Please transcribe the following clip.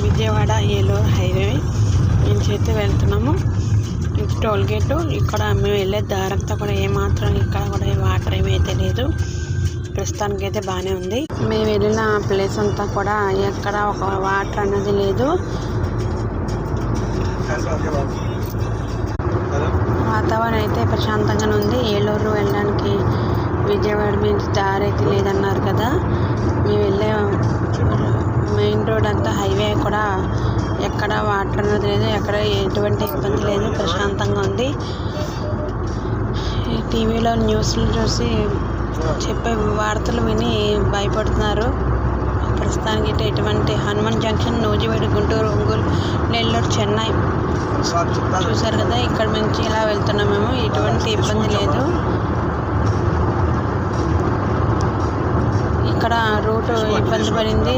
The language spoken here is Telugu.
విజయవాడ ఏలూరు హైవే నుంచి అయితే వెళ్తున్నాము. ఇది టోల్ గేటు. ఇక్కడ మేము వెళ్ళే దారంతా కూడా ఏమాత్రం ఇక్కడ కూడా వాటర్ ఏమైతే లేదు. ప్రస్తుతానికి అయితే బాగానే ఉంది. మేము వెళ్ళిన ప్లేస్ అంతా కూడా ఎక్కడ ఒక వాటర్ అనేది లేదు. వాతావరణం అయితే ప్రశాంతంగానే ఉంది. ఏలూరు వెళ్ళడానికి విజయవాడ నుంచి దారి అయితే లేదన్నారు కదా. మేము వెళ్ళే మెయిన్ రోడ్ అంతా హైవే కూడా ఎక్కడ వాటర్ అనేది లేదు. ఎక్కడ ఎటువంటి ఇబ్బంది లేదు. ప్రశాంతంగా ఉంది. టీవీలో న్యూస్లు చూసి చెప్పే వార్తలు విని భయపడుతున్నారు. ప్రస్తుతానికి ఎటువంటి హనుమాన్ జంక్షన్, నూజివీడు, గుంటూరు, ఒంగోలు, నెల్లూరు, చెన్నై చూసారు కదా. ఇక్కడ నుంచి ఇలా వెళ్తున్నాం మేము. ఎటువంటి ఇబ్బంది లేదు. ఇక్కడ రూట్ ఇబ్బంది పడింది.